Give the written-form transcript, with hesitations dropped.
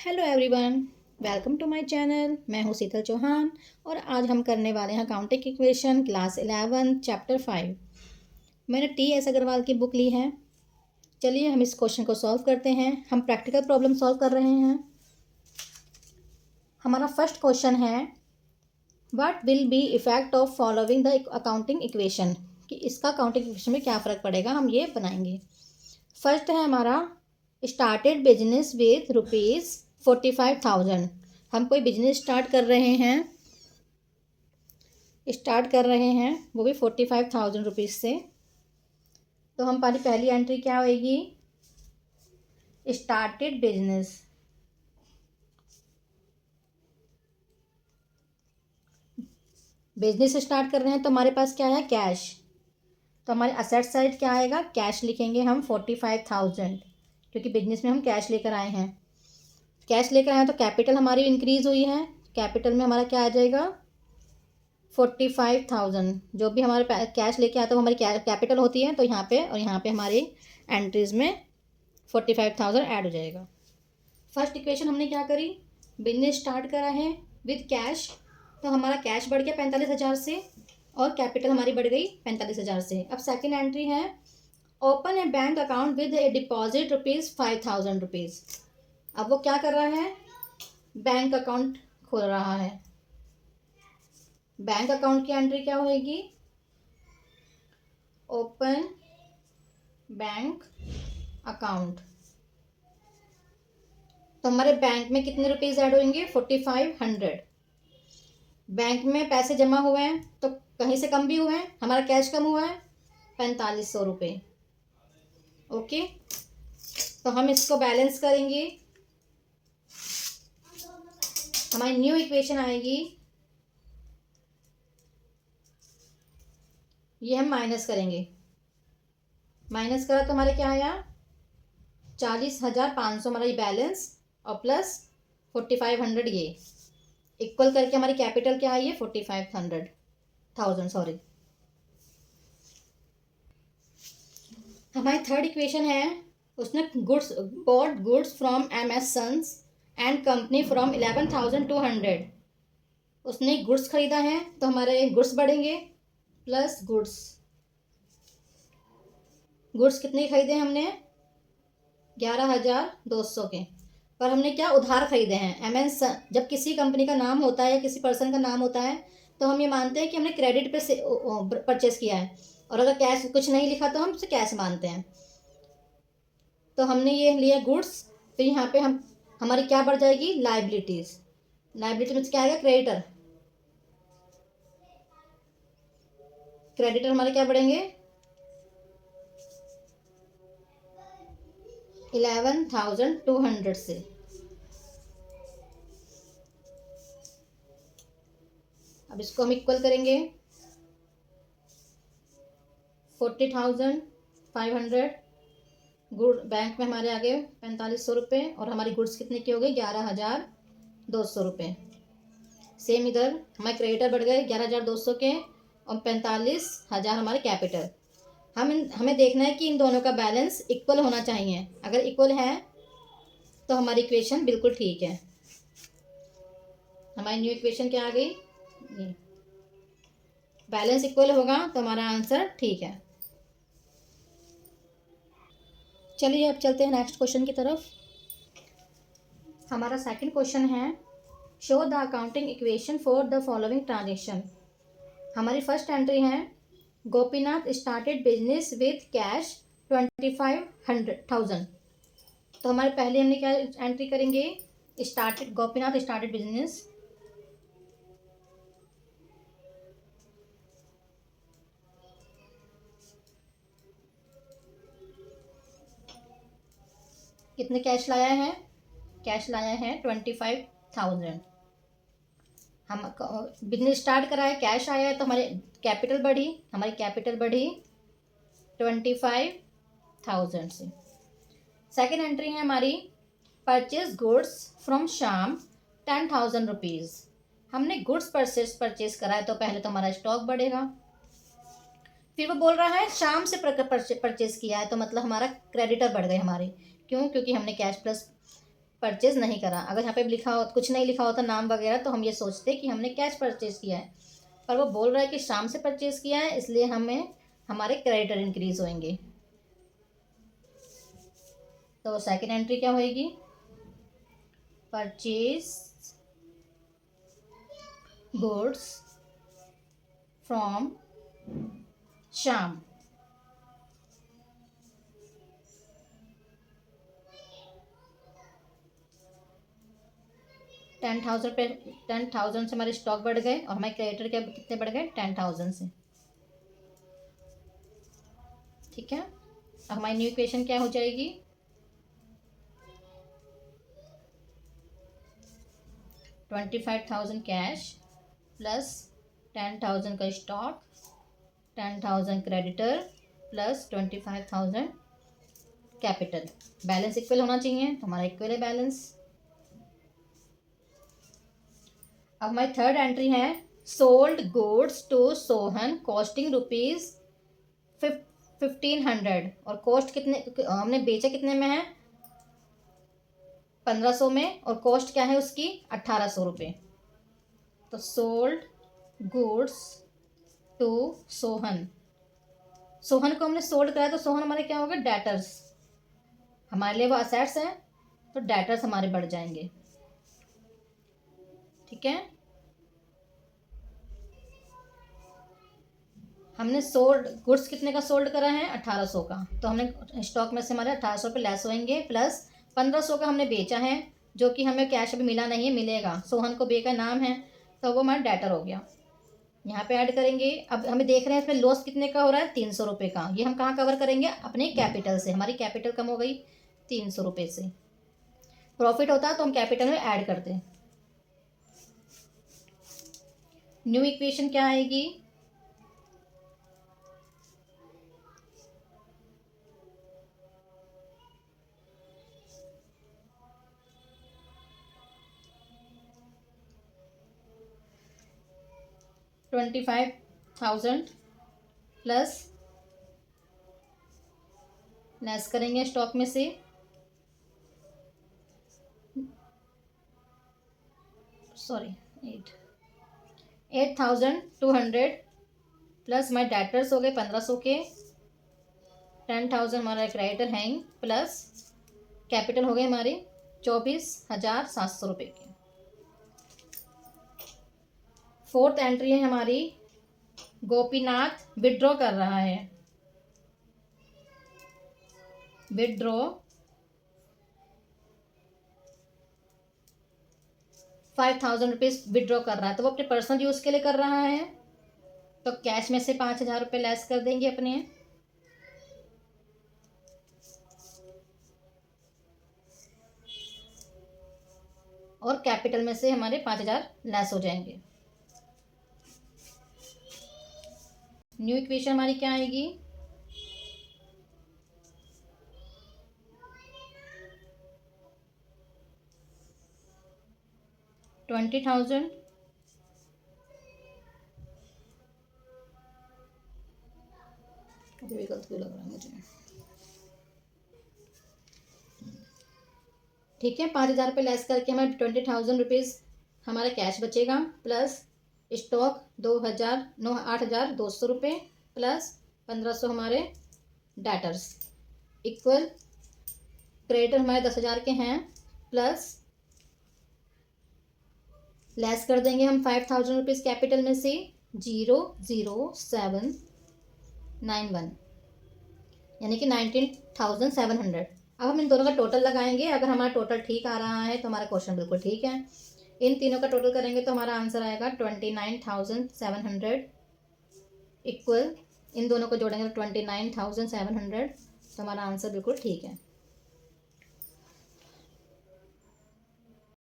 Hello everyone, welcome to my channel. मैं हूं शीतल चौहान और आज हम करने वाले हैं अकाउंटिंग इक्वेशन क्लास 11 चैप्टर 5। मैंने टी एस अग्रवाल की बुक ली है। चलिए हम इस क्वेश्चन को सॉल्व करते हैं। हम प्रैक्टिकल प्रॉब्लम सॉल्व कर रहे हैं। हमारा फर्स्ट क्वेश्चन है what will be effect of following the accounting equation, कि इसका अकाउंटिंग इक्वेशन में क्या फ़र्क पड़ेगा, हम ये बनाएंगे। फर्स्ट है हमारा स्टार्टेड बिजनेस विथ ₹45,000। हम कोई बिजनेस स्टार्ट कर रहे हैं वो भी 45,000 रुपीज़ से। तो हम हमारी पहली एंट्री क्या होएगी, स्टार्टेड बिजनेस। बिजनेस स्टार्ट कर रहे हैं तो हमारे पास क्या है, कैश। तो हमारे असेट साइड क्या आएगा, कैश लिखेंगे हम 45,000, क्योंकि बिजनेस में हम कैश लेकर आए हैं। कैश लेकर आए हैं तो कैपिटल हमारी इंक्रीज़ हुई है। कैपिटल में हमारा क्या आ जाएगा, 45,000। जो भी हमारे कैश लेके आता है वो हमारी कैपिटल होती है। तो यहाँ पे और यहाँ पे हमारी एंट्रीज में 45,000 ऐड हो जाएगा। फर्स्ट इक्वेशन हमने क्या करी, बिजनेस स्टार्ट करा है विद कैश, तो हमारा कैश बढ़ गया 45,000 से और कैपिटल हमारी बढ़ गई 45,000 से। अब सेकेंड एंट्री है open A bank account with A deposit ₹5,000। अब वो क्या कर रहा है, बैंक अकाउंट खोल रहा है। बैंक अकाउंट की एंट्री क्या होगी, ओपन बैंक अकाउंट। तो हमारे बैंक में कितने रुपीज़ ऐड होंगे, 4500। बैंक में पैसे जमा हुए हैं तो कहीं से कम भी हुए हैं, हमारा कैश कम हुआ है 4500 रुपये। ओके, तो हम इसको बैलेंस करेंगे। हमारी न्यू इक्वेशन आएगी, ये हम माइनस करेंगे। माइनस करा तो हमारे क्या आया, 40,500 हमारा ये बैलेंस और प्लस 4500, ये इक्वल करके हमारी कैपिटल क्या आई है, 45,000 सॉरी। हमारी थर्ड इक्वेशन है, उसने bought goods from MS sons and company from 11,200। उसने गुड्स खरीदा है तो हमारे गुड्स बढ़ेंगे प्लस गुड्स कितने खरीदे हमने, 11,200 के। पर हमने क्या उधार खरीदे हैं। MS जब किसी कंपनी का नाम होता है या किसी पर्सन का नाम होता है तो हम ये मानते हैं कि हमने क्रेडिट पे से परचेस किया है, और अगर कैश कुछ नहीं लिखा तो हम उसे कैश मानते हैं। तो हमने ये लिया गुड्स, फिर यहाँ पे हमारी क्या बढ़ जाएगी, लाइबिलिटीज। लाइबिलिटी में क्या आएगा, क्रेडिटर हमारे क्या बढ़ेंगे, 11,200 से। अब इसको हम इक्वल करेंगे, 40,500 गुड बैंक में हमारे आ गए 4500 रुपये, और हमारी गुड्स कितने की हो गई, 11,200 रुपये। सेम इधर हमारे क्रेडिटर बढ़ गए 11,200 के और 45,000 हमारे कैपिटल। हमें देखना है कि इन दोनों का बैलेंस इक्वल होना चाहिए। अगर इक्वल है तो हमारी इक्वेशन बिल्कुल ठीक है। हमारी न्यू इक्वेशन क्या आ गई, बैलेंस इक्वल होगा तो हमारा आंसर ठीक है। चलिए अब चलते हैं नेक्स्ट क्वेश्चन की तरफ। हमारा सेकंड क्वेश्चन है show the accounting equation for the following transaction. हमारी फर्स्ट एंट्री है Gopinath started business with cash 25,000। तो हमारे पहले हमने क्या एंट्री करेंगे, गोपीनाथ स्टार्टेड बिजनेस। कितने कैश लाया है, कैश लाया है 25,000। हम बिजनेस स्टार्ट करा है, कैश आया है तो हमारी कैपिटल बढ़ी 25,000 से। सेकेंड एंट्री है हमारी purchase goods from Shyam 10,000 rupees. हमने गुड्स परचेज करा है तो पहले तो हमारा स्टॉक बढ़ेगा। फिर वो बोल रहा है शाम से परचेज किया है तो मतलब हमारा क्रेडिटर बढ़ गए हमारे। क्यों, क्योंकि हमने कैश प्लस परचेज़ नहीं करा। अगर यहाँ पे लिखा हो, कुछ नहीं लिखा होता नाम वगैरह, तो हम ये सोचते कि हमने कैश परचेज़ किया है, पर वो बोल रहा है कि शाम से परचेज़ किया है, इसलिए हमें हमारे क्रेडिटर इंक्रीज़ होंगे। तो सेकंड एंट्री क्या होएगी? परचेज गुड्स फ्रॉम शाम। $10,000 से हमारे स्टॉक बढ़ गए और हमारे क्रेडिटर क्या कितने बढ़ गए? 10,000 से। ठीक है, अब हमारी न्यू इक्वेशन क्या हो जाएगी? 25,000 कैश प्लस 10,000 का stock, 10,000 creditor plus 25,000 capital. Balance equal होना चाहिए, तो हमारा इक्वल है बैलेंस। अब हमारी थर्ड एंट्री है sold goods to Sohan costing ₹1,500, और कॉस्ट कितने हमने बेचा कितने में है? 1,500 में, और कॉस्ट क्या है उसकी? 1,800 रुपये। तो sold goods to Sohan, Sohan को हमने सोल्ड कराया तो सोहन हमारे क्या होगा? डेटर्स। हमारे लिए वो असेट्स हैं, तो डेटर्स हमारे बढ़ जाएंगे। ठीक है, हमने सोल्ड गुड्स कितने का सोल्ड करा है? 1,800 का, तो हमने स्टॉक में से हमारे 1,800 रुपये लेस होंगे, प्लस 1,500 का हमने बेचा है, जो कि हमें कैश अभी मिला नहीं है, मिलेगा। सोहन को बे का नाम है, तो वो हमारा डेटर हो गया। यहाँ पे ऐड करेंगे। अब हमें देख रहे हैं इसमें लॉस कितने का हो रहा है? 300 रुपये का। ये हम कहाँ कवर करेंगे? अपने कैपिटल से। हमारी कैपिटल कम हो गई 300 रुपये से। प्रॉफिट होता तो हम कैपिटल में ऐड करते। न्यू इक्वेशन क्या आएगी? $25,000 प्लस लेस करेंगे स्टॉक में से $8,200 प्लस हमारे डेटर्स हो गए 1,500 के, 10,000 हमारा क्रेडिटर हैं, प्लस कैपिटल हो गए हमारे 24,700 रुपये के। फोर्थ एंट्री है हमारी, गोपीनाथ विड्रॉ कर रहा है। विड्रॉ ₹5,000 विड्रॉ कर रहा है, तो वो अपने पर्सनल यूज़ के लिए कर रहा है, तो कैश में से 5,000 रुपये लेस कर देंगे अपने, और कैपिटल में से हमारे 5,000 लेस हो जाएंगे। न्यू इक्वेशन हमारी क्या आएगी? $20,000 अभी गलत क्यों लग रहा है मुझे? ठीक है, 5,000 रुपये लेस करके हमारे ₹20,000 हमारा कैश बचेगा, प्लस स्टॉक 8,200 रुपये, प्लस 1,500 हमारे डेटर्स, इक्वल क्रेडिटर हमारे 10,000 के हैं, प्लस लेस कर देंगे हम ₹5,000 कैपिटल में से 00791, यानी कि 19,700। अब हम इन दोनों का टोटल लगाएंगे। अगर हमारा टोटल ठीक आ रहा है तो हमारा क्वेश्चन बिल्कुल ठीक है। इन तीनों का टोटल करेंगे तो हमारा आंसर आएगा 29,700, इक्वल इन दोनों को जोड़ेंगे तो 29,700, तो हमारा आंसर बिल्कुल ठीक है।